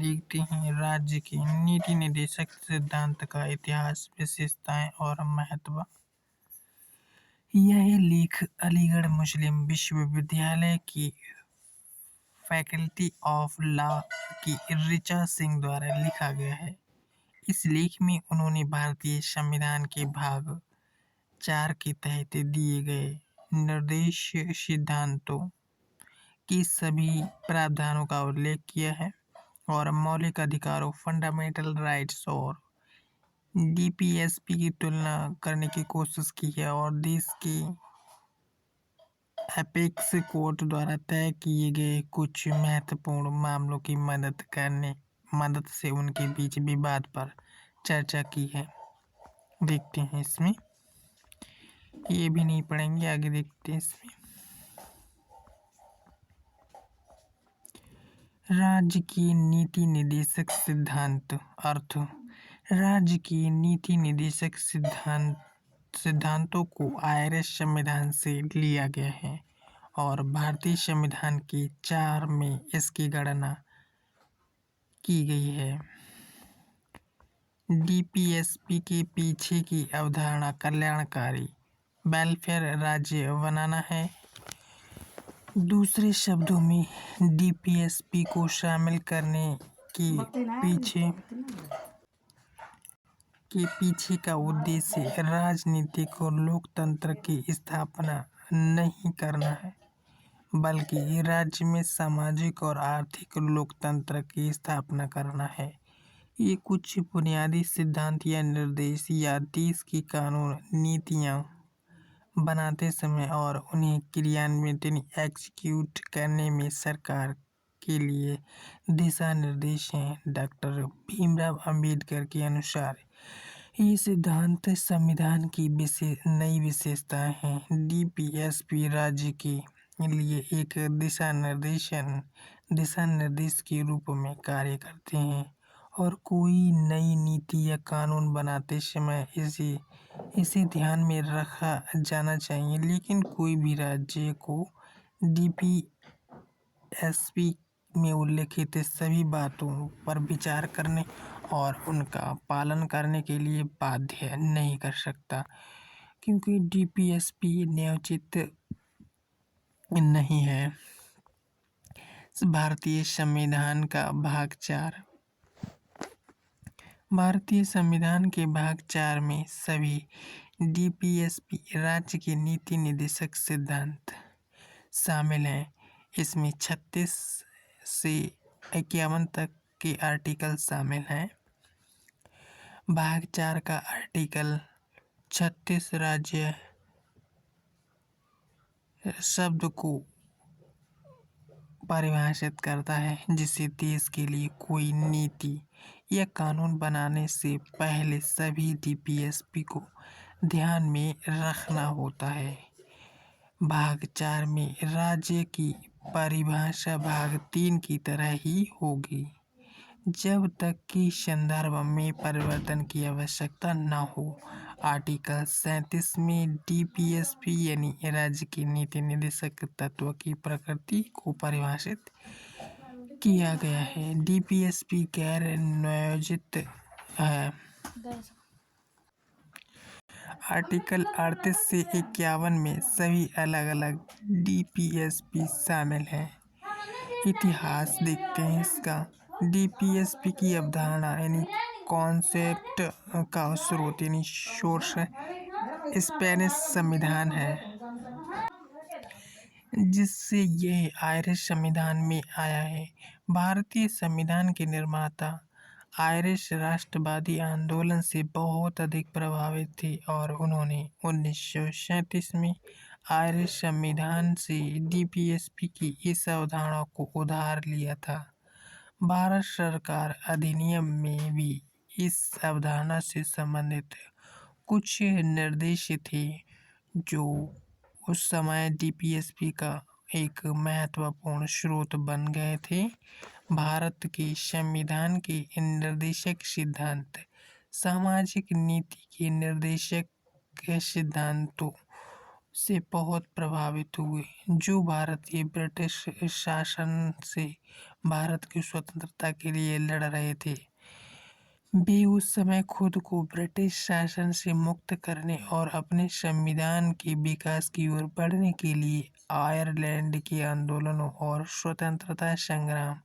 देखते हैं राज्य के नीति निर्देशक सिद्धांत का इतिहास, विशेषताएं और महत्व। यह लेख अलीगढ़ मुस्लिम विश्वविद्यालय की फैकल्टी ऑफ लॉ की ऋचा सिंह द्वारा लिखा गया है। इस लेख में उन्होंने भारतीय संविधान के भाग 4 के तहत दिए गए निर्देश सिद्धांतों के सभी प्रावधानों का उल्लेख किया है और मौलिक अधिकारों, फंडामेंटल राइट्स और डीपीएसपी की तुलना करने की कोशिश की है और देश के एपेक्स कोर्ट द्वारा तय किए गए कुछ महत्वपूर्ण मामलों की मदद से उनके बीच विवाद पर चर्चा की है। देखते हैं इसमें, ये भी नहीं पढ़ेंगे, आगे देखते हैं इसमें। राज्य की नीति निर्देशक सिद्धांत अर्थ। राज्य की नीति निर्देशक सिद्धांतों को आयरिश संविधान से लिया गया है और भारतीय संविधान के 4 में इसकी गणना की गई है। डीपीएसपी के पीछे की अवधारणा कल्याणकारी वेलफेयर राज्य बनाना है। दूसरे शब्दों में डीपीएसपी को शामिल करने के पीछे का उद्देश्य राजनीतिक और लोकतंत्र की स्थापना नहीं करना है, बल्कि राज्य में सामाजिक और आर्थिक लोकतंत्र की स्थापना करना है। ये कुछ बुनियादी सिद्धांत या निर्देश या देश की कानून नीतियाँ बनाते समय और उन्हें क्रियान्वित एग्जीक्यूट करने में सरकार के लिए दिशा निर्देश हैं। डॉक्टर भीमराव अंबेडकर के अनुसार ये सिद्धांत संविधान की नई विशेषताएं हैं। डीपीएसपी राज्य के लिए एक दिशा निर्देश के रूप में कार्य करते हैं और कोई नई नीति या कानून बनाते समय इसे ध्यान में रखा जाना चाहिए। लेकिन कोई भी राज्य को डीपीएसपी में उल्लिखित सभी बातों पर विचार करने और उनका पालन करने के लिए बाध्य नहीं कर सकता, क्योंकि डीपीएसपी न्यायोचित नहीं है। भारतीय संविधान का भाग 4। भारतीय संविधान के भाग 4 में सभी डीपीएसपी राज्य के नीति निर्देशक सिद्धांत शामिल हैं। इसमें 36 से 51 तक के आर्टिकल शामिल हैं। भाग 4 का आर्टिकल 36 राज्य शब्द को परिभाषित करता है, जिसे देश के लिए कोई नीति या कानून बनाने से पहले सभी डीपीएसपी को ध्यान में रखना होता है। भाग 4 में राज्य की परिभाषा भाग 3 की तरह ही होगी, जब तक कि संदर्भ में परिवर्तन की आवश्यकता न हो। आर्टिकल 37 में डीपीएसपी यानी राज्य की नीति निर्देशक तत्व की प्रकृति को परिभाषित किया गया है। डीपीएसपी गैर न्यायोचित है। आर्टिकल 38 से 51 में सभी अलग अलग डीपीएसपी शामिल हैं। इतिहास देखते हैं इसका। डीपीएसपी की अवधारणा यानी कॉन्सेप्ट का स्रोत यानी सोर्स स्पेनिश संविधान है, जिससे यह आयरिश संविधान में आया है। भारतीय संविधान के निर्माता आयरिश राष्ट्रवादी आंदोलन से बहुत अधिक प्रभावित थे और उन्होंने 1937 में आयरिश संविधान से डीपीएसपी की इस अवधारणा को उधार लिया था। भारत सरकार अधिनियम में भी इस अवधारणा से संबंधित कुछ निर्देश थे, जो उस समय डीपीएसपी का एक महत्वपूर्ण स्रोत बन गए थे। भारत के संविधान के निर्देशक सिद्धांत सामाजिक नीति के निर्देशक सिद्धांतों से बहुत प्रभावित हुए, जो भारतीय ब्रिटिश शासन से भारत की स्वतंत्रता के लिए लड़ रहे थे। वे उस समय खुद को ब्रिटिश शासन से मुक्त करने और अपने संविधान के विकास की ओर बढ़ने के लिए आयरलैंड के आंदोलनों और स्वतंत्रता संग्राम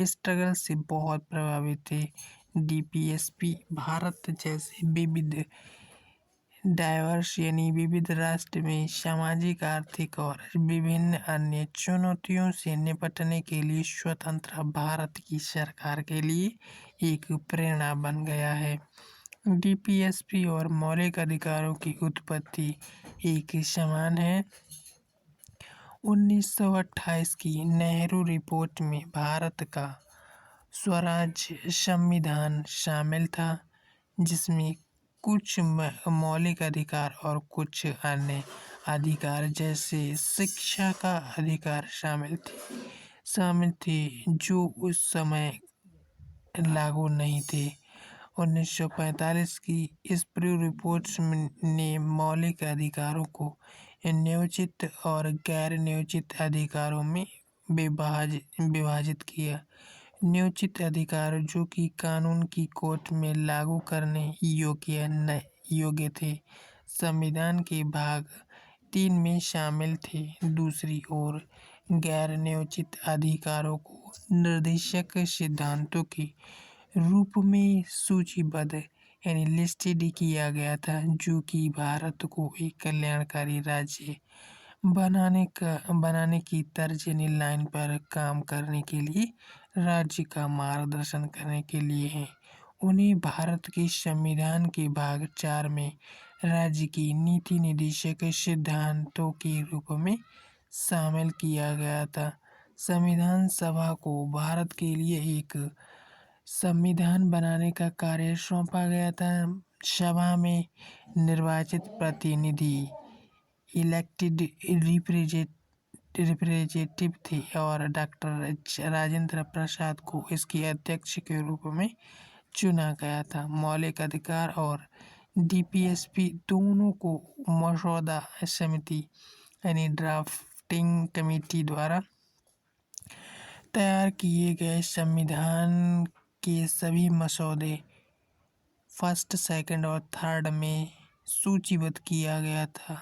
स्ट्रगल से बहुत प्रभावित थे। डीपीएसपी भारत जैसे विविध डाइवर्स यानी विविध राष्ट्र में सामाजिक, आर्थिक और विभिन्न अन्य चुनौतियों से निपटने के लिए स्वतंत्र भारत की सरकार के लिए एक प्रेरणा बन गया है। डीपीएसपी और मौलिक अधिकारों की उत्पत्ति एक समान है। 1928 की नेहरू रिपोर्ट में भारत का स्वराज संविधान शामिल था, जिसमें कुछ मौलिक अधिकार और कुछ अन्य अधिकार जैसे शिक्षा का अधिकार शामिल थे जो उस समय लागू नहीं थे। 1945 की स्प्रू रिपोर्ट्स ने मौलिक अधिकारों को नियोजित और गैर नियोजित अधिकारों में विभाजित किया। नियोजित अधिकार जो कि कानून की कोर्ट में लागू करने योग्य थे, संविधान के भाग 3 में शामिल थे। दूसरी ओर गैर नियोजित अधिकारों को निर्देशक सिद्धांतों के रूप में सूचीबद्ध यानी लिस्टेड किया गया था, जो कि भारत को एक कल्याणकारी राज्य बनाने की तर्जनी लाइन पर काम करने के लिए राज्य का मार्गदर्शन करने के लिए है। उन्हें भारत के संविधान के भाग 4 में राज्य की नीति निर्देशक सिद्धांतों के रूप में शामिल किया गया था। संविधान सभा को भारत के लिए एक संविधान बनाने का कार्य सौंपा गया था। सभा में निर्वाचित प्रतिनिधि इलेक्टेड रिप्रेजेंटेटिव थे और डॉक्टर राजेंद्र प्रसाद को इसके अध्यक्ष के रूप में चुना गया था। मौलिक अधिकार और डीपीएसपी दोनों को मसौदा समिति यानी ड्राफ्टिंग कमेटी द्वारा तैयार किए गए संविधान के सभी मसौदे फर्स्ट, सेकंड और थर्ड में सूचीबद्ध किया गया था,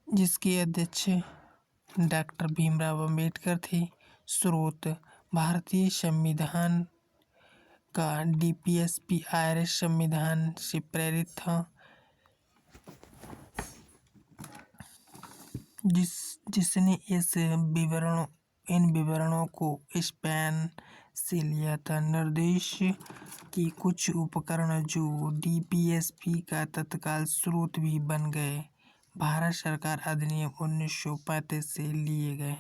जिसके अध्यक्ष डॉक्टर भीमराव अंबेडकर थे। स्रोत: भारतीय संविधान का डीपीएसपी आयरिश संविधान से प्रेरित था, जिसने इन विवरणों को स्पेन से लिया था। निर्देश के कुछ उपकरण जो डीपीएसपी का तत्काल स्रोत भी बन गए, भारत सरकार अधिनियम 1935 से लिए गए हैं।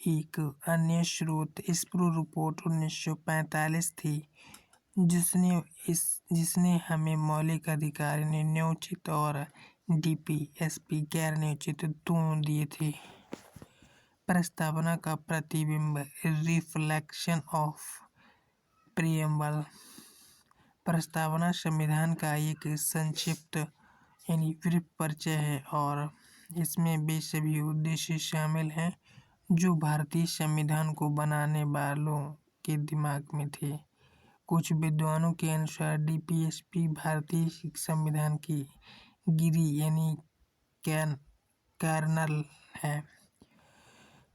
एक अन्य स्रोत स्प्रू रिपोर्ट 1945 थी, जिसने हमें मौलिक अधिकार नियोजित और डीपीएसपी गैर नियोजित दोनों दिए थे। प्रस्तावना का प्रतिबिंब रिफ्लेक्शन ऑफ प्रीएम्बल। प्रस्तावना संविधान का एक संक्षिप्त यानी ब्रीफ परिचय है और इसमें वे सभी उद्देश्य शामिल हैं जो भारतीय संविधान को बनाने वालों के दिमाग में थे। कुछ विद्वानों के अनुसार डीपीएसपी भारतीय संविधान की गिरी यानी कर्नल है।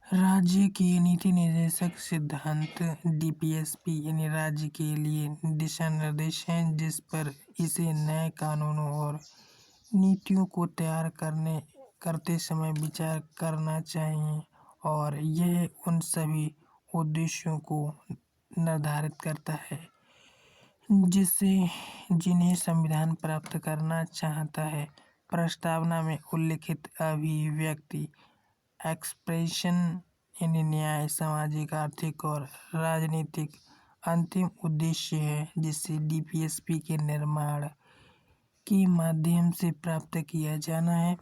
राज्य के नीति निर्देशक सिद्धांत डीपीएसपी यानी राज्य के लिए दिशा निर्देश हैं जिस पर इसे नए कानूनों और नीतियों को तैयार करते समय विचार करना चाहिए और यह उन सभी उद्देश्यों को निर्धारित करता है जिन्हें संविधान प्राप्त करना चाहता है। प्रस्तावना में उल्लिखित अभिव्यक्ति एक्सप्रेशन यानी न्याय, सामाजिक, आर्थिक और राजनीतिक अंतिम उद्देश्य है जिसे डीपीएसपी के निर्माण के माध्यम से प्राप्त किया जाना है।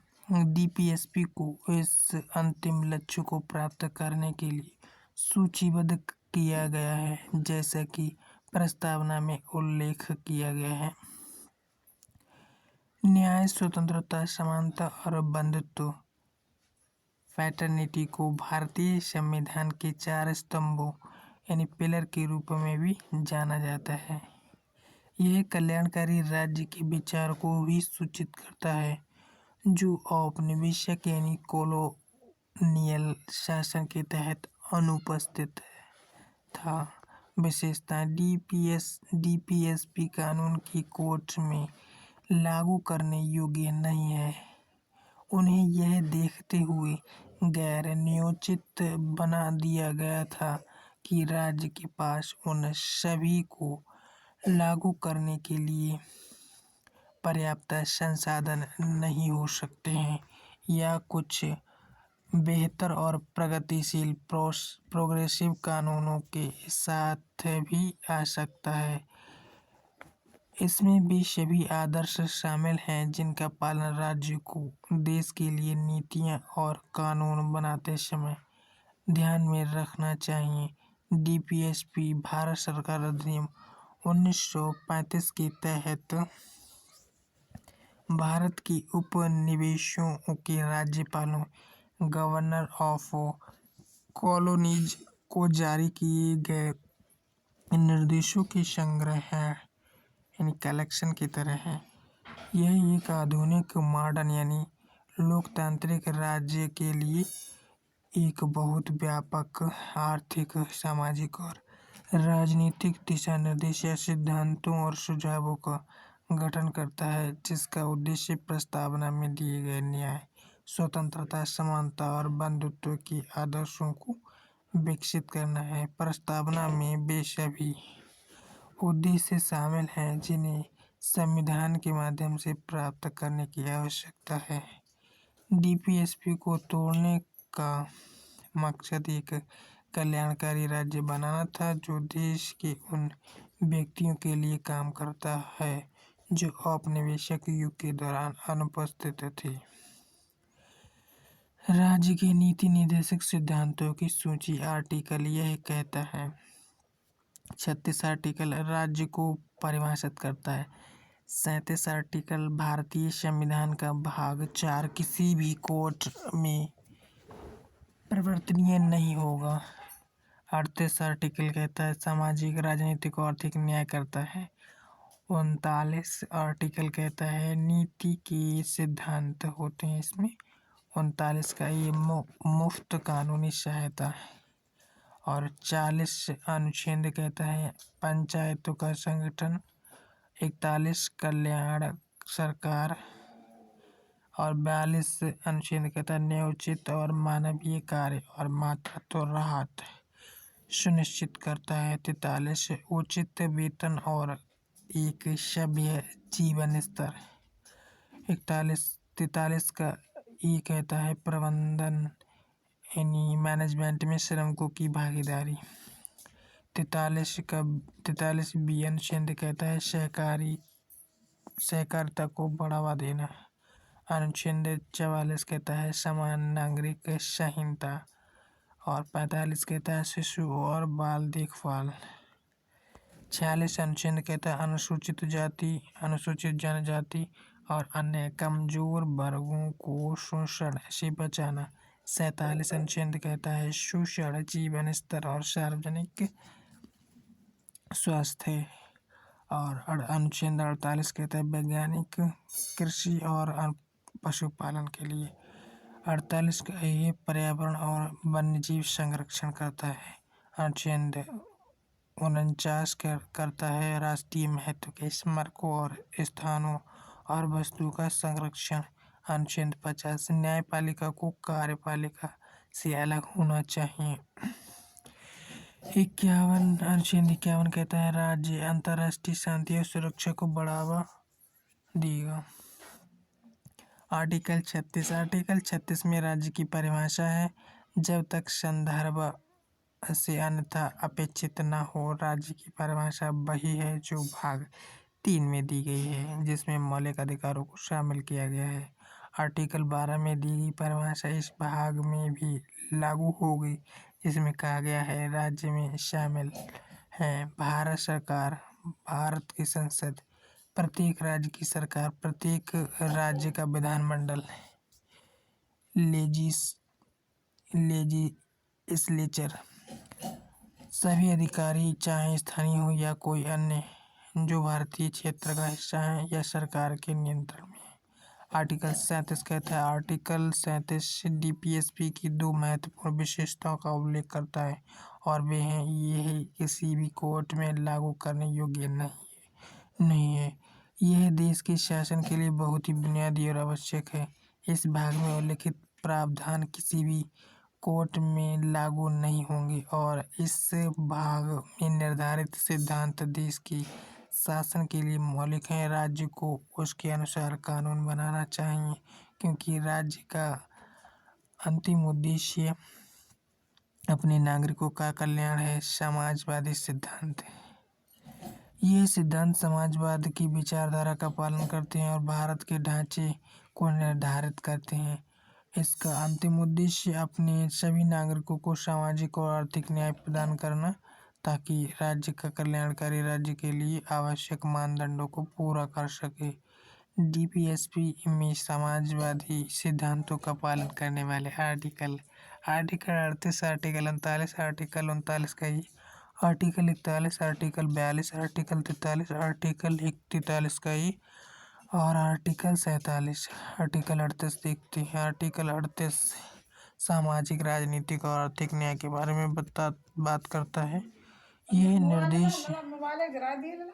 डीपीएसपी को इस अंतिम लक्ष्य को प्राप्त करने के लिए सूचीबद्ध किया गया है, जैसा कि प्रस्तावना में उल्लेख किया गया है। न्याय, स्वतंत्रता, समानता और बंधुत्व पैटर्निटी को भारतीय संविधान के 4 स्तंभों यानी पिलर के रूप में भी जाना जाता है। यह कल्याणकारी राज्य के विचार को भी सूचित करता है जो औपनिवेशिक यानी कॉलोनियल शासन के तहत अनुपस्थित था। विशेषता डीपीएसपी कानून की कोर्ट में लागू करने योग्य नहीं है। उन्हें यह देखते हुए गैर न्योचित बना दिया गया था कि राज्य के पास उन सभी को लागू करने के लिए पर्याप्त संसाधन नहीं हो सकते हैं या कुछ बेहतर और प्रगतिशील प्रोग्रेसिव कानूनों के साथ भी आ सकता है। इसमें भी सभी आदर्श शामिल हैं जिनका पालन राज्य को देश के लिए नीतियां और कानून बनाते समय ध्यान में रखना चाहिए। डीपीएसपी भारत सरकार अधिनियम 1935 के तहत भारत की उपनिवेशों के राज्यपालों गवर्नर ऑफ कॉलोनीज को जारी किए गए निर्देशों के संग्रह है यानी कलेक्शन की तरह है। यह एक आधुनिक मॉडर्न यानी लोकतांत्रिक राज्य के लिए एक बहुत व्यापक आर्थिक सामाजिक और राजनीतिक दिशा निर्देश या सिद्धांतों और सुझावों का गठन करता है जिसका उद्देश्य प्रस्तावना में दिए गए न्याय स्वतंत्रता समानता और बंधुत्व के आदर्शों को विकसित करना है। प्रस्तावना में वे सभी उद्देश्य शामिल हैं जिन्हें संविधान के माध्यम से प्राप्त करने की आवश्यकता है। डीपीएसपी को तोड़ने का मकसद एक कल्याणकारी राज्य बनाना था जो देश के उन व्यक्तियों के लिए काम करता है जो औपनिवेशिक युग के दौरान अनुपस्थित थे। राज्य के नीति निर्देशक सिद्धांतों की सूची आर्टिकल यह कहता है 36 आर्टिकल राज्य को परिभाषित करता है। 37 आर्टिकल भारतीय संविधान का भाग 4 किसी भी कोर्ट में परिवर्तनीय नहीं होगा। 38 आर्टिकल कहता है सामाजिक राजनीतिक और आर्थिक न्याय करता है। 39 आर्टिकल कहता है नीति के सिद्धांत होते हैं इसमें। 39 का ये मुफ्त कानूनी सहायता है। और 40 अनुच्छेद कहता है पंचायतों का संगठन। 41 कल्याण सरकार और 42 अनुच्छेद कहता है न्यायोचित और मानवीय कार्य और मातृत्व राहत सुनिश्चित करता है। 43 उचित वेतन और एक सभ्य जीवन स्तर। 43 का ये कहता है प्रबंधन यानी मैनेजमेंट में श्रमिकों की भागीदारी। 43 बी अनुच्छेद कहता है सहकारिता को बढ़ावा देना। अनुच्छेद 44 कहता है समान नागरिक संहिता। और 45 कहता है शिशु और बाल देखभाल। 46 अनुच्छेद कहता है अनुसूचित जाति अनुसूचित जनजाति और अन्य कमजोर वर्गों को शोषण से बचाना। 47 अनुच्छेद कहता है शोषण जीवन स्तर और सार्वजनिक स्वास्थ्य। और अनुच्छेद 48 कहता है वैज्ञानिक कृषि और पशुपालन के लिए। 48 का ये पर्यावरण और वन्यजीव संरक्षण करता है। अनुच्छेद 49 करता है राष्ट्रीय महत्व के स्मारकों और स्थानों और वस्तुओं का संरक्षण। अनुच्छेद 50 न्यायपालिका को कार्यपालिका से अलग होना चाहिए। 51 अनुच्छेद 51 कहता है राज्य अंतर्राष्ट्रीय शांति और सुरक्षा को बढ़ावा देगा। आर्टिकल 36 में राज्य की परिभाषा है जब तक संदर्भ से अन्यथा अपेक्षित न हो। राज्य की परिभाषा वही है जो भाग 3 में दी गई है जिसमें मौलिक अधिकारों को शामिल किया गया है। आर्टिकल 12 में दी गई परिभाषा इस भाग में भी लागू होगी जिसमें कहा गया है राज्य में शामिल हैं भारत सरकार भारत की संसद प्रत्येक राज्य की सरकार प्रत्येक राज्य का विधानमंडल लेजिस्लेचर सभी अधिकारी, चाहे स्थानीय हो या कोई अन्य, जो भारतीय क्षेत्र का हिस्सा है या सरकार के नियंत्रण में है। आर्टिकल 37 कहता है, आर्टिकल 37 डीपीएसपी की दो महत्वपूर्ण विशेषताओं का उल्लेख करता है और वे हैं, यह किसी भी कोर्ट में लागू करने योग्य नहीं है। यह देश के शासन के लिए बहुत ही बुनियादी और आवश्यक है। इस भाग में उल्लिखित प्रावधान किसी भी कोर्ट में लागू नहीं होंगे और इस भाग में निर्धारित सिद्धांत देश के शासन के लिए मौलिक हैं। राज्य को उसके अनुसार कानून बनाना चाहिए, क्योंकि राज्य का अंतिम उद्देश्य अपने नागरिकों का कल्याण है। समाजवादी सिद्धांत, ये सिद्धांत समाजवाद की विचारधारा का पालन करते हैं और भारत के ढांचे को निर्धारित करते हैं। इसका अंतिम उद्देश्य अपने सभी नागरिकों को सामाजिक और आर्थिक न्याय प्रदान करना, ताकि राज्य का कल्याणकारी राज्य के लिए आवश्यक मानदंडों को पूरा कर सके। डीपीएसपी में समाजवादी सिद्धांतों का पालन करने वाले आर्टिकल 38, आर्टिकल 39, आर्टिकल 39 का ही आर्टिकल 41, आर्टिकल 42, आर्टिकल 43, आर्टिकल 43 का ही और आर्टिकल 47। आर्टिकल 38 देखते हैं। आर्टिकल 38 सामाजिक, राजनीतिक और आर्थिक न्याय के बारे में बात करता है। यह निर्देश